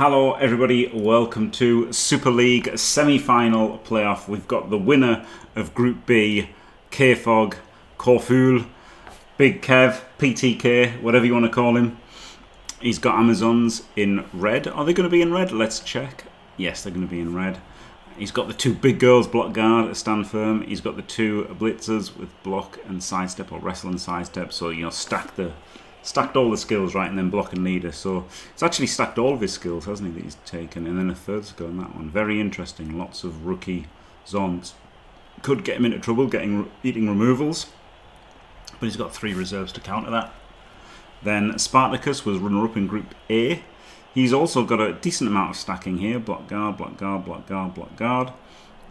Hello everybody, welcome to Super League semi-final playoff. We've got the winner of Group B, KFoged, Big Kev, PTK, whatever you want to call him. He's got Amazons in red. Are they going to be in red? Let's check. Yes, they're going to be in red. He's got the two big girls, block guard, stand firm. He's got the two blitzers with block and sidestep, or wrestle and sidestep. So, you know, stacked all the skills, right, and then block and leader. So it's actually stacked all of his skills, hasn't he, that he's taken. And then a third skill in that one. Very interesting. Lots of rookie Zons. Could get him into trouble eating removals. But he's got 3 reserves to counter that. Then Spartakus was runner-up in Group A. He's also got a decent amount of stacking here. Block guard, block guard, block guard, block guard.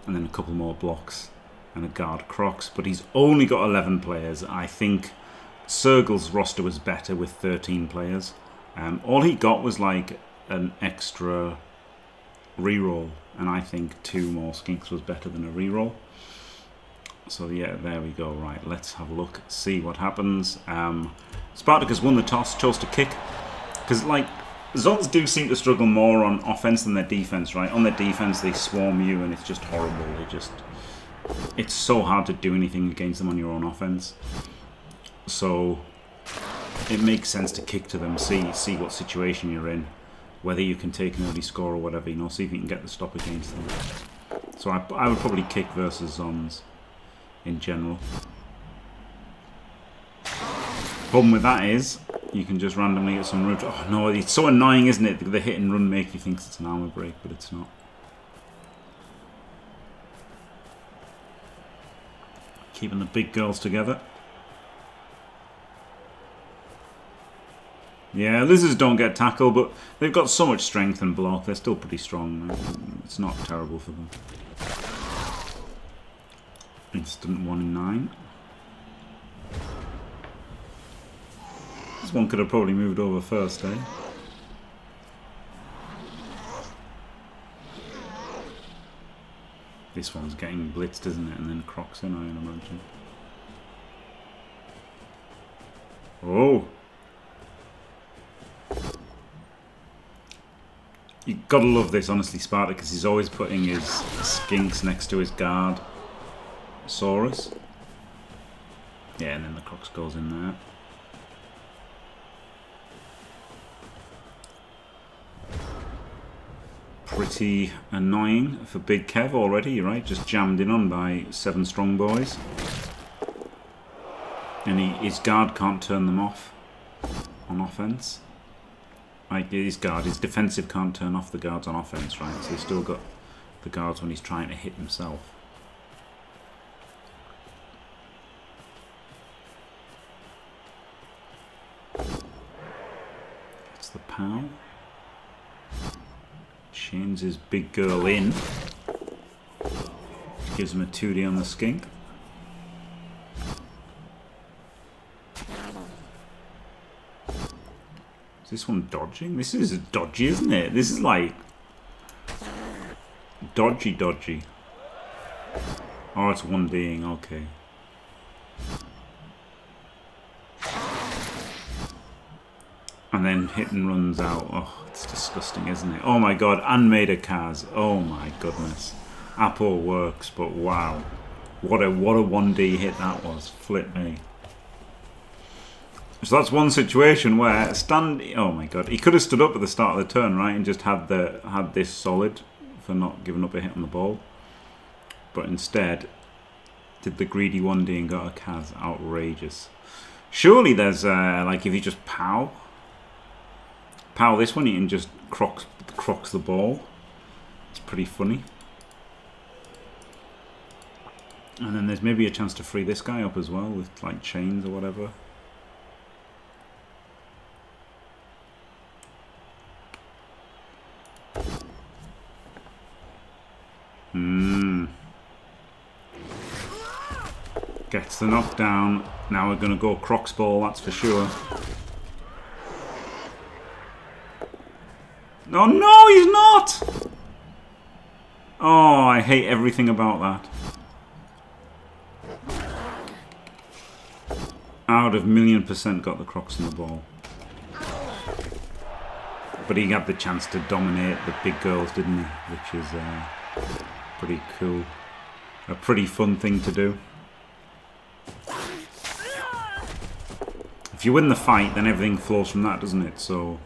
And then a couple more blocks and a guard Crocs. But he's only got 11 players. I think Sergel's roster was better with 13 players. All he got was like an extra reroll. And I think 2 more skinks was better than a reroll. So yeah, there we go. Right, let's have a look, see what happens. Spartacus won the toss, chose to kick. Because like, Zons do seem to struggle more on offense than their defense, right? On their defense, they swarm you and it's just horrible. It's so hard to do anything against them on your own offense. So it makes sense to kick to them, see what situation you're in, whether you can take an early score or whatever, you know, see if you can get the stop against them. So I would probably kick versus Zons in general. Problem with that is you can just randomly get some root. Oh no, it's so annoying, isn't it? The hit and run make you think it's an armor break, but it's not. Keeping the big girls together. Yeah, lizards don't get tackled, but they've got so much strength and block. They're still pretty strong. It's not terrible for them. Instant 1 in 9. This one could have probably moved over first, eh? This one's getting blitzed, isn't it? And then Crocs in, I imagine. Oh! You gotta love this, honestly, Spartakus. He's always putting his skinks next to his guard Saurus. Yeah, and then the Crocs goes in there. Pretty annoying for Big Kev already, right? Just jammed in on by 7 strong boys. And his guard can't turn them off on offense. Like his defensive can't turn off the guards on offense, right? So he's still got the guards when he's trying to hit himself. That's the POW. Chains his big girl in. Gives him a 2D on the skink. Is this one dodging? This is dodgy, isn't it? This is like dodgy. Oh, it's 1Ding, okay. And then hit and runs out. Oh, it's disgusting, isn't it? Oh my god, and made a Kaz. Oh my goodness. Apple works, but wow. What a 1D hit that was. Flip me. So that's one situation where oh my god, he could have stood up at the start of the turn, right, and just had this solid for not giving up a hit on the ball. But instead, did the greedy 1D and got a Kaz. Outrageous. Surely there's like if you just POW this one, you can just crocs the ball. It's pretty funny. And then there's maybe a chance to free this guy up as well with like chains or whatever. Gets the knockdown. Now we're going to go Crocs ball, that's for sure. Oh no, he's not! Oh, I hate everything about that. I would have 1,000,000% got the Crocs in the ball. But he had the chance to dominate the big girls, didn't he? Which is pretty cool. A pretty fun thing to do. If you win the fight, then everything flows from that, doesn't it? So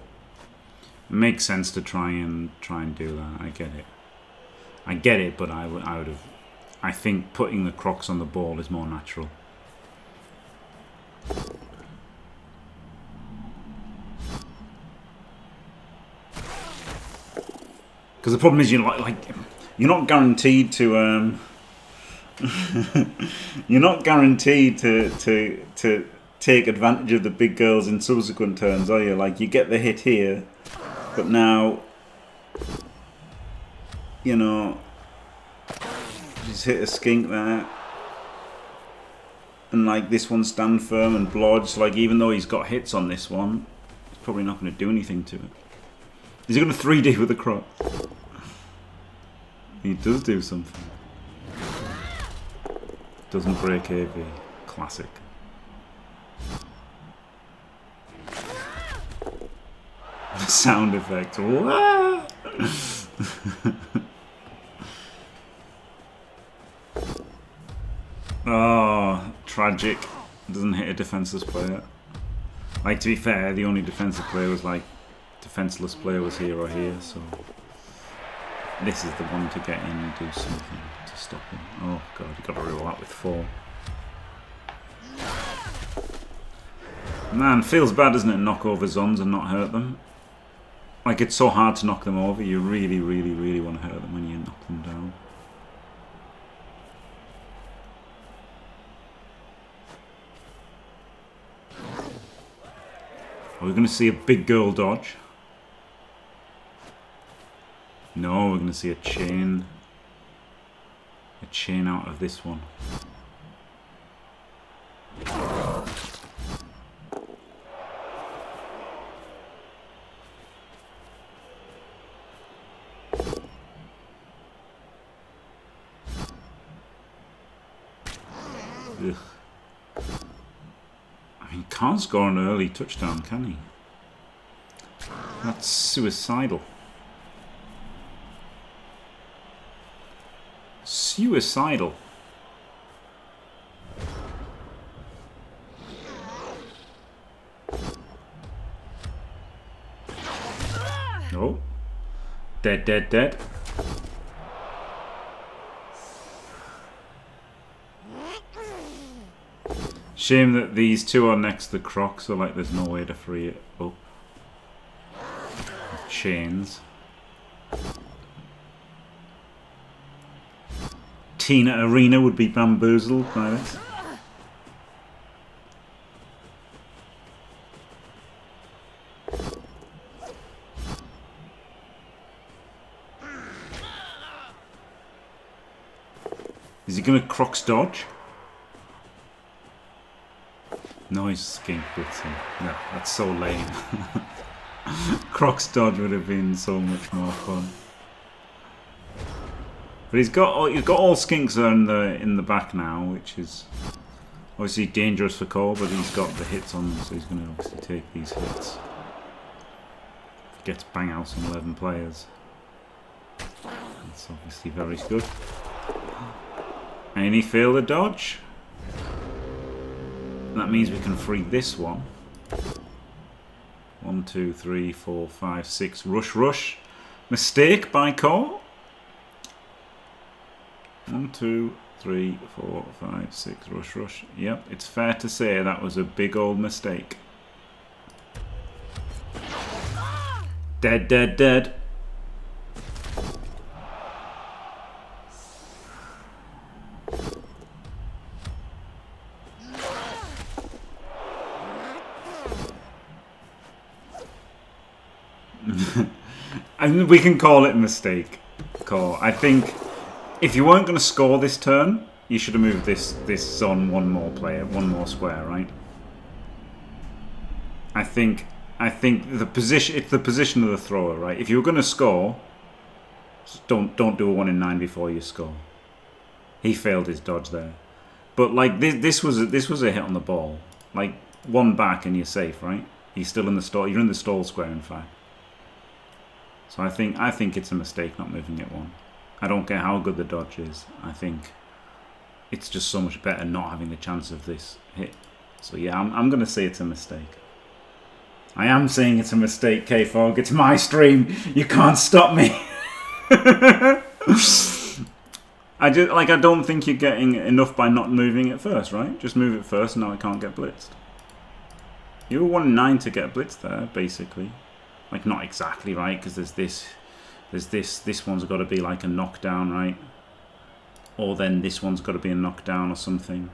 it makes sense to try and do that. I get it. I get it, but I would have. I think putting the crocs on the ball is more natural. Because the problem is, you're not guaranteed to you're not guaranteed to take advantage of the big girls in subsequent turns, are you? Like, you get the hit here, but now, you know, just hit a skink there, and like this one stand firm and blodge. Like, even though he's got hits on this one, he's probably not going to do anything to it. Is he going to 3D with the croc? He does do something. Doesn't break AV. Classic. The sound effect. Oh, tragic. Doesn't hit a defenseless player. Like, to be fair, the only defensive player was like, defenseless player was here or here, so this is the one to get in and do something to stop him. Oh god, you got to roll that with 4. Man, feels bad, doesn't it, knock over Zons and not hurt them? Like, it's so hard to knock them over. You really, really, really want to hurt them when you knock them down. Are we going to see a big girl dodge? No, we're going to see a chain. A chain out of this one. Ugh. I mean, can't score an early touchdown, can he? That's suicidal. Suicidal. Oh. Dead, dead, dead. Shame that these two are next to the croc, so like there's no way to free it up. Chains. Tina Arena would be bamboozled by this. Is he going to crocs dodge? No, he's skink bits him. Yeah, that's so lame. Crocs dodge would have been so much more fun. But he's got all skinks in the back now, which is obviously dangerous for Cole, but he's got the hits on them, so he's going to obviously take these hits. Gets bang out on 11 players. That's obviously very good. And he failed a dodge. That means we can free this one. 1, 2, 3, 4, 5, 6. Rush, rush. Mistake by Cole. 1, 2, 3, 4, 5, 6. Rush, rush. Yep, it's fair to say that was a big old mistake. Dead, dead, dead. I mean, we can call it a mistake. I think if you weren't going to score this turn, you should have moved this zone one more square, right? I think the position, it's the position of the thrower, right? If you were going to score, don't do a 1 in 9 before you score. He failed his dodge there, but like this was a hit on the ball. Like, one back and you're safe, right? He's still in the stall. You're in the stall square, in fact. So I think it's a mistake not moving it one. I don't care how good the dodge is. I think it's just so much better not having the chance of this hit. So yeah, I'm going to say it's a mistake. I am saying it's a mistake, KFoged. It's my stream. You can't stop me. I don't think you're getting enough by not moving it first, right? Just move it first and now I can't get blitzed. You were 1-9 to get blitzed there, basically. Like, not exactly, right? Because this one's got to be like a knockdown, right? Or then this one's got to be a knockdown or something.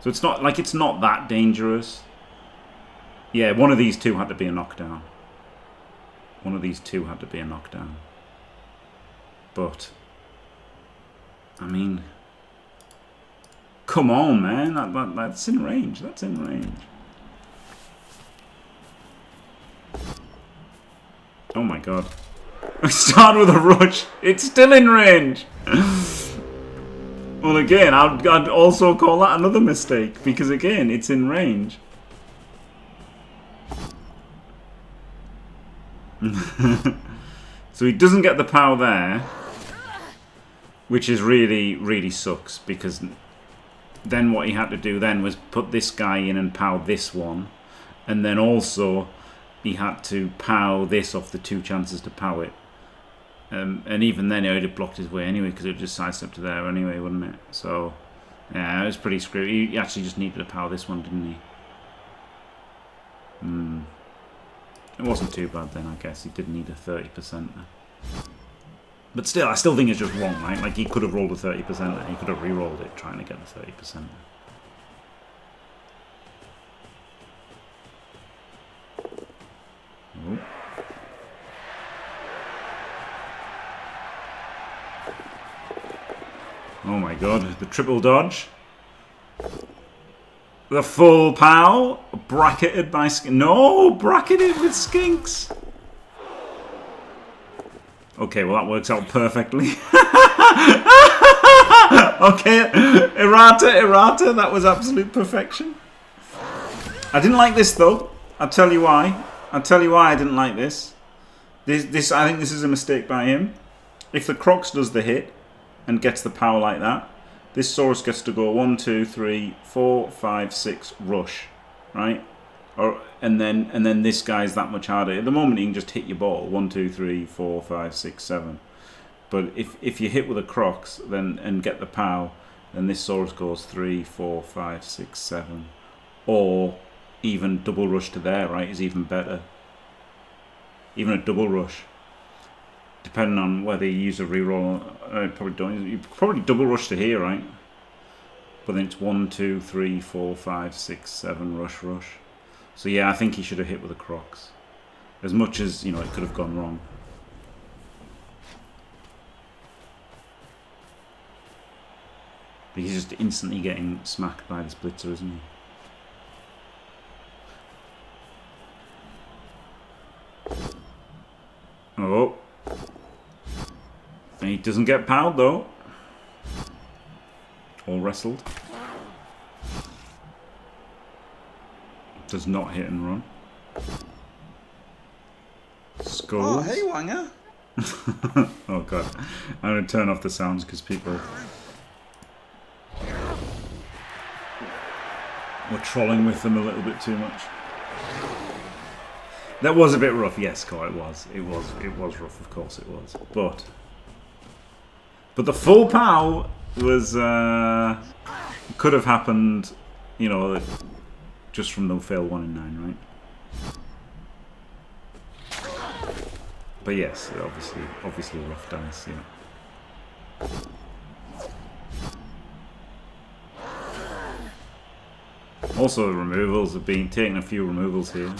So it's not like it's not that dangerous. Yeah, one of these two had to be a knockdown. One of these two had to be a knockdown. But I mean, come on, man. That's in range. That's in range. Oh my god. I started with a rush. It's still in range. Well, again, I'd also call that another mistake. Because, again, it's in range. So he doesn't get the power there. Which is really, really sucks. Because then what he had to do then was put this guy in and power this one. And then also he had to power this off the 2 chances to power it. And even then, he would have blocked his way anyway, because it would just sidestep to there anyway, wouldn't it? So, yeah, it was pretty screwed. He actually just needed to power this one, didn't he? It wasn't too bad then, I guess. He did need a 30% there. But still, I still think it's just wrong, right? Like, he could have rolled a 30% there. He could have re-rolled it, trying to get the 30% there. Oh. Oh my god, the triple dodge. The full pow. Bracketed by no, bracketed with skinks. Okay, well that works out perfectly. Okay, errata, that was absolute perfection. I didn't like this though. I'll tell you why. I didn't like this. This I think this is a mistake by him. If the Crocs does the hit and gets the power like that, this Saurus gets to go 1, 2, 3, 4, 5, 6 rush, right? And then this guy's that much harder. At the moment, he can just hit your ball 1, 2, 3, 4, 5, 6, 7. But if you hit with a Crocs then and get the power, then this Saurus goes 3, 4, 5, 6, 7, or even double rush to there, right? Is even better. Even a double rush, depending on whether you use a reroll. Probably don't. You probably double rush to here, right? But then it's 1, 2, 3, 4, 5, 6, 7 rush. So yeah, I think he should have hit with the Crocs. As much as, you know, it could have gone wrong. But he's just instantly getting smacked by this blitzer, isn't he? Oh. And he doesn't get powered though. Or wrestled. Does not hit and run. Skulls. Oh, hey, Wanger. Oh god. I'm going to turn off the sounds because people were trolling with them a little bit too much. That was a bit rough, yes, Cole, it was. It was rough, of course it was. But the full pow was could have happened, you know, just from no fail 1 in 9, right? But yes, obviously rough dice, yeah. Also, the removals have been taking a few removals here.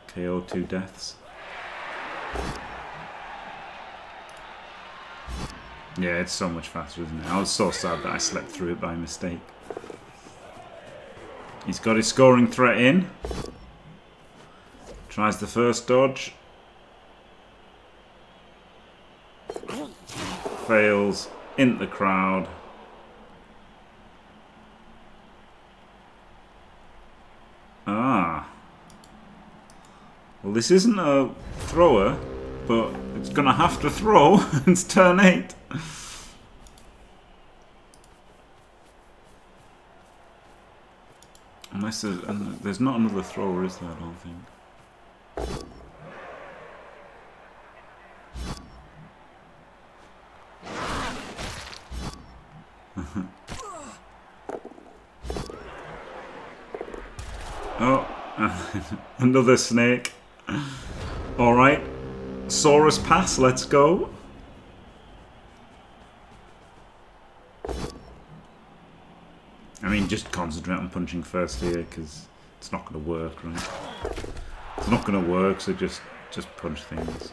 KO 2 deaths. Yeah, it's so much faster, isn't it? I was so sad that I slept through it by mistake. He's got his scoring threat in. Tries the first dodge. Fails into the crowd. Ah. Well, this isn't a thrower, but it's going to have to throw. It's turn 8. Unless there's not another thrower, is there? I don't think. Oh, another snake. Alright. Saurus pass, let's go. I mean, just concentrate on punching first here, because it's not going to work, right? It's not going to work, so just punch things.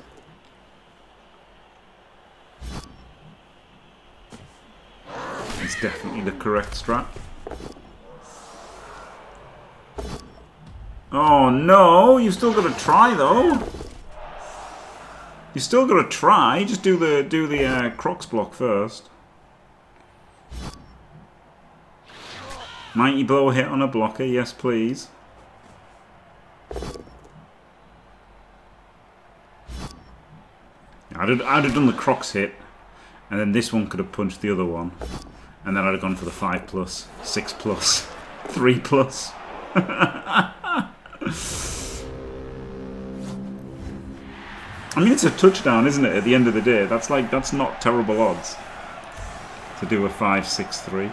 It's definitely the correct strat. Oh no, you've still got to try though. You still got to try. Just do the Crocs block first. Mighty blow hit on a blocker, yes please. I'd have done the Crocs hit, and then this one could have punched the other one, and then I'd have gone for the 5+, 6+, 3+. I mean, it's a touchdown, isn't it? At the end of the day, that's not terrible odds to do a 5-6-3.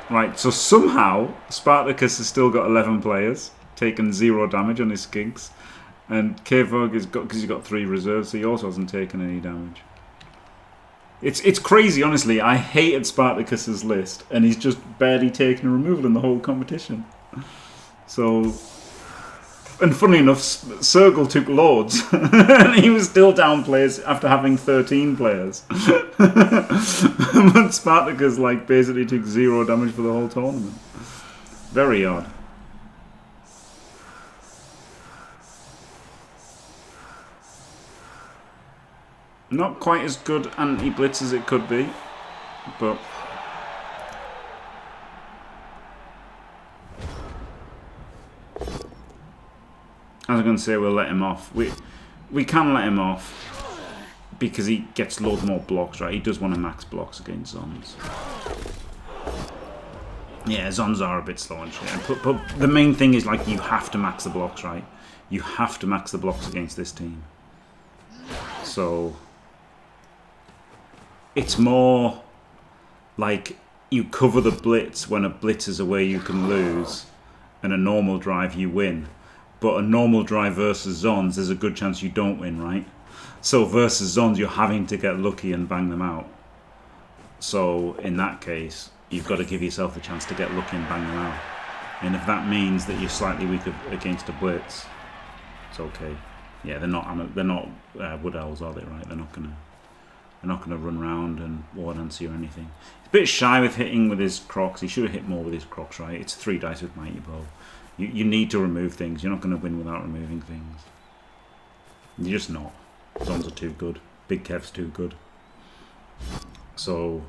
Right, so somehow Spartakus has still got 11 players, taken 0 damage on his skinks, and KFoged has got, because he's got 3 reserves, so he also hasn't taken any damage. It's crazy, honestly. I hated Spartakus's list, and he's just barely taken a removal in the whole competition. So, and funny enough, Circle took loads, and he was still down players after having 13 players. But Spartakus like basically took 0 damage for the whole tournament. Very odd. Not quite as good anti-blitz as it could be, but I was going to say we'll let him off. We can let him off because he gets loads more blocks, right? He does want to max blocks against Zons. Yeah, Zons are a bit slow and shit. But the main thing is, like, you have to max the blocks, right? You have to max the blocks against this team. So it's more like you cover the blitz when a blitz is away you can lose, and a normal drive you win. But a normal drive versus Zons, there's a good chance you don't win, right? So versus Zons, you're having to get lucky and bang them out. So in that case, you've got to give yourself the chance to get lucky and bang them out. And if that means that you're slightly weaker against a blitz, it's okay. Yeah, they're not Wood Owls, are they? Right? They're not gonna run around and ward answer or anything. He's a bit shy with hitting with his Crocs. He should have hit more with his Crocs, right? It's 3 dice with Mighty Blow. You need to remove things. You're not going to win without removing things. You're just not. Zons are too good. Big Kev's too good. So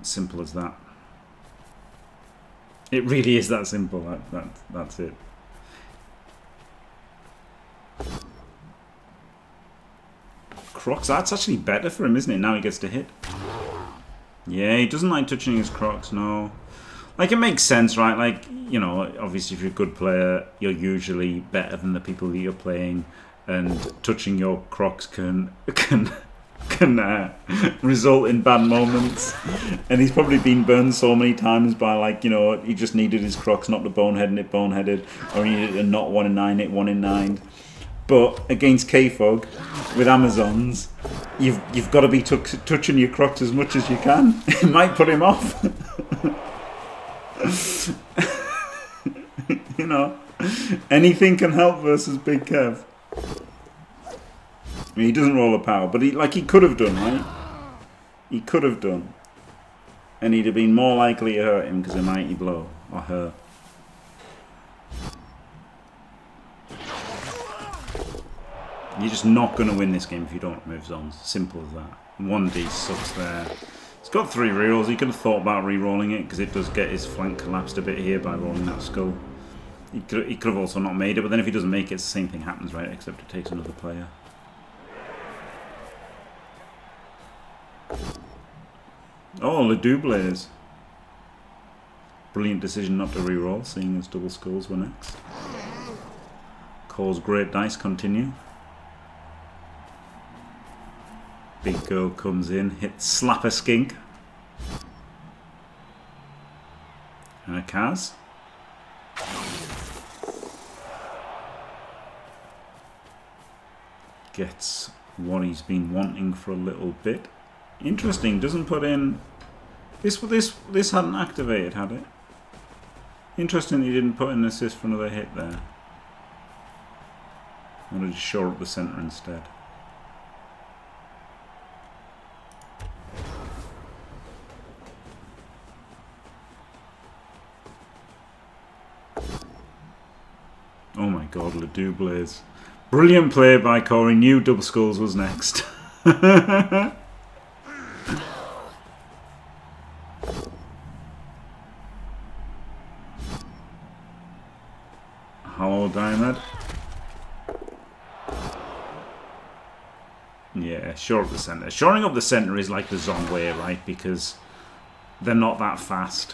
simple as that. It really is that simple. That's it. Crocs, that's actually better for him, isn't it? Now he gets to hit. Yeah, he doesn't like touching his Crocs, no. Like, it makes sense, right? Like, you know, obviously if you're a good player, you're usually better than the people that you're playing, and touching your Crocs can result in bad moments. And he's probably been burned so many times by, like, you know, he just needed his Crocs not to bonehead and it boneheaded, or he needed a not 1 in 9, it 1 in 9. But against KFoged with Amazons, you've got to be touching your Crocs as much as you can. It might put him off. You know, anything can help versus Big Kev. I mean, he doesn't roll a power, but he could have done, right? He could have done, and he'd have been more likely to hurt him because of Mighty Blow, or her. You're just not going to win this game if you don't remove Zons. Simple as that. 1D sucks there. He's got 3 rerolls. He could have thought about re-rolling it because it does get his flank collapsed a bit here by rolling that skull. He could have also not made it, but then if he doesn't make it, it's the same thing happens, right? Except it takes another player. Oh, Lizardman. Brilliant decision not to re-roll, seeing as double skulls were next. Cause great dice continue. Big girl comes in, hits slap a skink. And a Kaz. Gets what he's been wanting for a little bit. Interesting, doesn't put in... This hadn't activated, had it? Interesting he didn't put in an assist for another hit there. I wanted to shore up the centre instead. Oh my god, Lizardman. Brilliant play by Corey. Knew double skulls was next. Hello, Diamond. Yeah, shore up the centre. Shoring up the centre is like the Zon way, right? Because they're not that fast.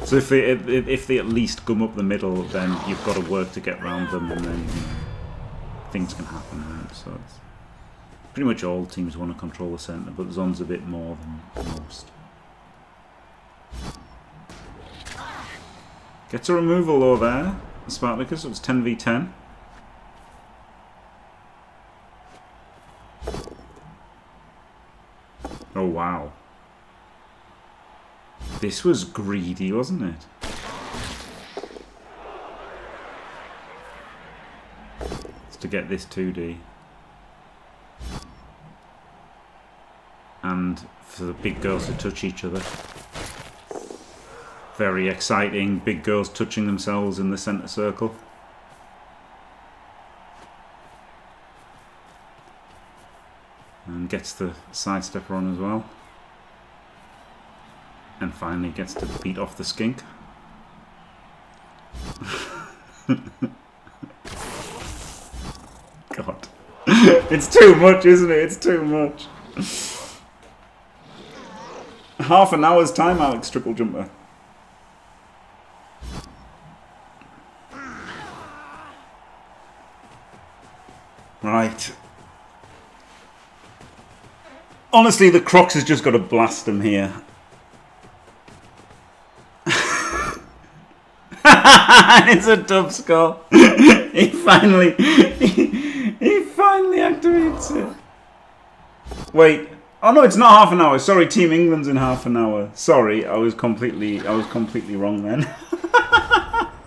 So if they at least gum up the middle, then you've got to work to get round them, and then things can happen. Right? So it's pretty much all teams want to control the centre, but Zon's a bit more than most. Gets a removal though there, Spartakus. It was 10v10. Oh wow. This was greedy, wasn't it? It's to get this 2D. And for the big girls to touch each other. Very exciting, big girls touching themselves in the centre circle. And gets the sidestepper on as well. And finally gets to beat off the skink. God. It's too much, isn't it? It's too much. Half an hour's time, Alex Triple Jumper. Right. Honestly, the Crocs has just got to blast him here. It's a dub skull. He finally activates it. Wait. Oh no, it's not half an hour. Sorry, Team England's in half an hour. Sorry, I was completely wrong then.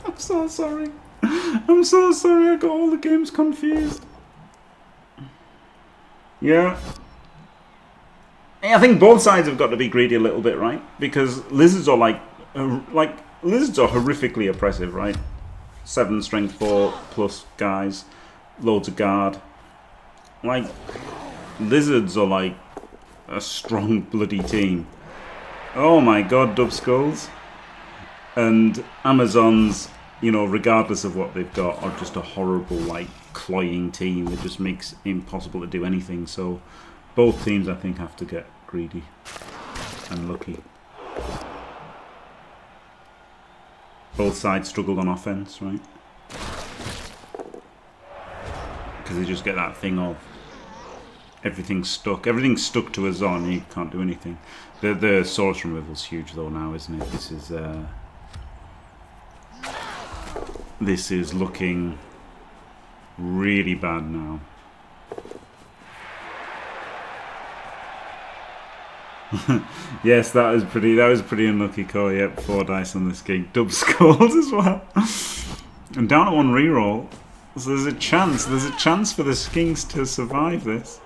I'm so sorry. I'm so sorry. I got all the games confused. Yeah. I think both sides have got to be greedy a little bit, right? Because lizards are lizards are horrifically oppressive, right? 7 strength 4 plus guys, loads of guard. Like, lizards are like a strong bloody team. Oh my god, dub skulls. And Amazons, you know, regardless of what they've got, are just a horrible, like, cloying team that just makes it impossible to do anything. So both teams, I think, have to get greedy and lucky. Both sides struggled on offense, right? Because they just get that thing of everything's stuck. Everything's stuck to a Zon. You can't do anything. The source removal's huge though now, isn't it? This is looking really bad now. Yes, that was pretty unlucky, Corey. Yep, 4 dice on this gig. Dub skulls as well. And down at 1 reroll. So there's a chance for the Skinks to survive this.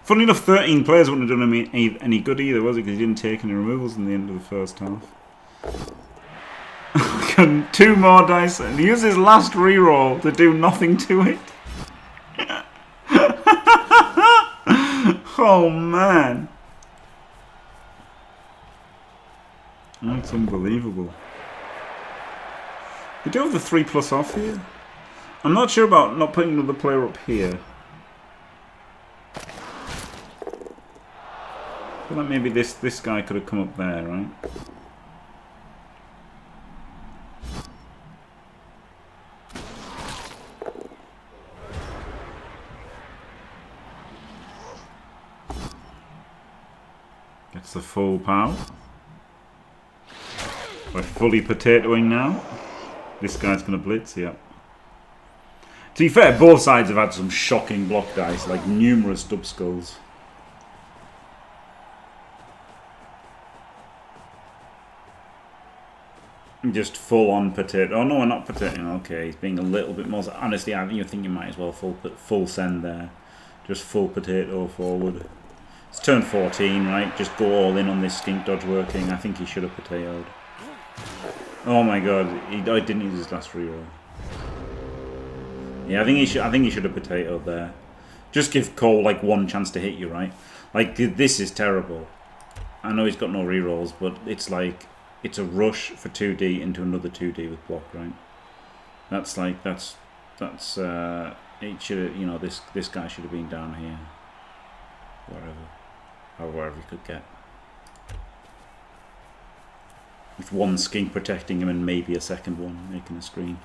Funny enough, 13 players wouldn't have done any good either, was it? Because he didn't take any removals in the end of the first half. 2 more dice and use his last reroll to do nothing to it. Oh man. That's unbelievable. We do have the 3+ off here. I'm not sure about not putting another player up here. I feel like maybe this guy could have come up there, right? Gets the full power. We're fully potatoing now. This guy's going to blitz, yeah. To be fair, both sides have had some shocking block dice, like numerous dub skulls. Just full on potato. Oh no, we're not potatoing. Okay, he's being a little bit more. Honestly, I think you might as well full send there. Just full potato forward. It's turn 14, right? Just go all in on this skink dodge working. I think he should have potatoed. Oh my god, I didn't use his last reroll. Yeah, I think he should have potatoed there. Just give Cole like one chance to hit you, right? Like this is terrible. I know he's got no rerolls, but it's like it's a rush for 2D into another 2D with block, right? That's like it should have, you know, this guy should have been down here, wherever he could get. With one skink protecting him and maybe a second one making a screen.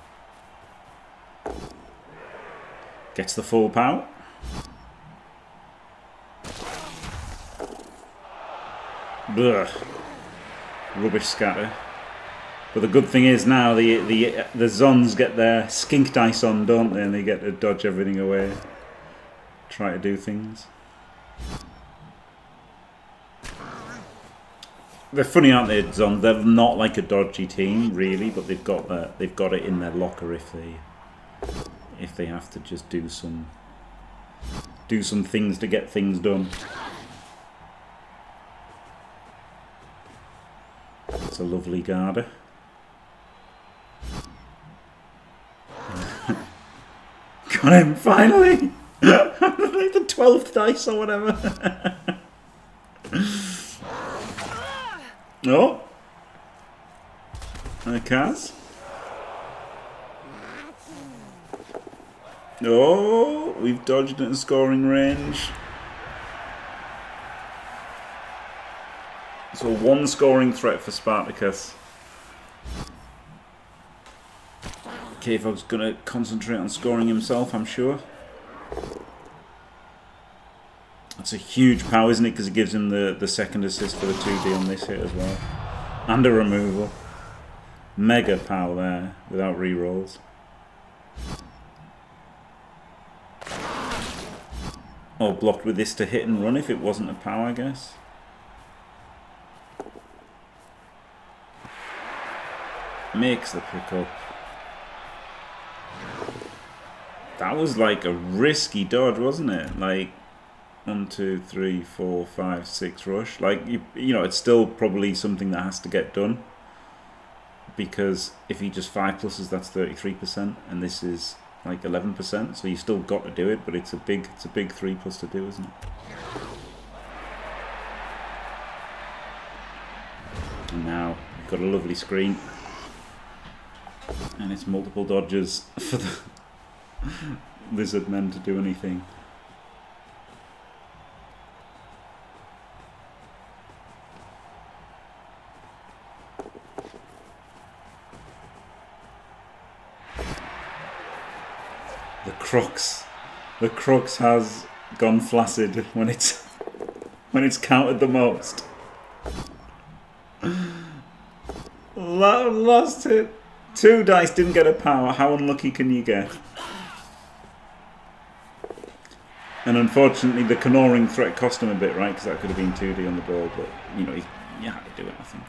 Gets the full power. Ugh. Rubbish scatter. But the good thing is now the Zons get their skink dice on, don't they? And they get to dodge everything away. Try to do things. They're funny, aren't they, Zon? They're not like a dodgy team, really, but they've got it in their locker if they have to just do some things to get things done. It's a lovely Garda. Got him finally. Like the 12th dice or whatever. Oh, and a Kaz. Oh, we've dodged it in scoring range. So one scoring threat for Spartakus. KFoged's gonna concentrate on scoring himself, I'm sure. That's a huge power, isn't it? Because it gives him the second assist for the 2D on this hit as well. And a removal. Mega power there, without rerolls. Or blocked with this to hit and run if it wasn't a power, I guess. Makes the pickup. That was like a risky dodge, wasn't it? Like 1, 2, 3, 4, 5, 6 rush. Like you know, it's still probably something that has to get done. Because if he just 5+, that's 33%, and this is like 11%. So you still got to do it, but it's a big 3+ to do, isn't it? And now we've got a lovely screen. And it's multiple dodges for the Lizardmen to do anything. The Crux has gone flaccid when it's counted the most. Last hit. 2 dice didn't get a power. How unlucky can you get? And unfortunately, the Canoring threat cost him a bit, right? Because that could have been 2D on the ball, but you know, he had to do it, I think.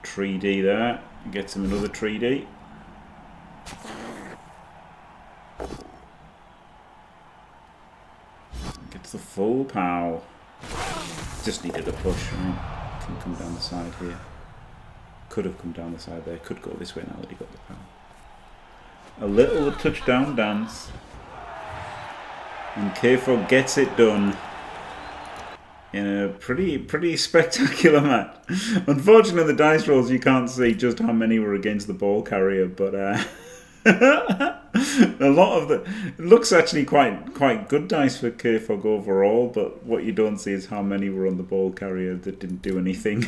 3D there. Gets him another 3D. Gets the full pow. Just needed a push, right? Can come down the side here. Could have come down the side there. Could go this way now that he got the power. A little touchdown dance. And KFoged gets it done in a pretty spectacular match. Unfortunately, the dice rolls, you can't see just how many were against the ball carrier, but a lot of the... It looks actually quite good dice for KFoged overall, but what you don't see is how many were on the ball carrier that didn't do anything.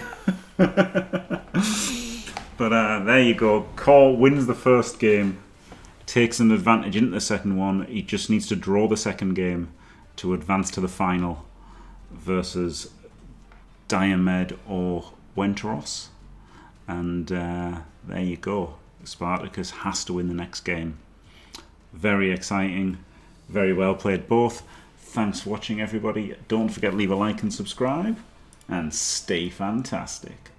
But there you go. Core wins the first game, takes an advantage into the second one. He just needs to draw the second game to advance to the final versus Diomed or Wenteros. And there you go. Spartakus has to win the next game. Very exciting. Very well played both. Thanks for watching, everybody. Don't forget to leave a like and subscribe. And stay fantastic.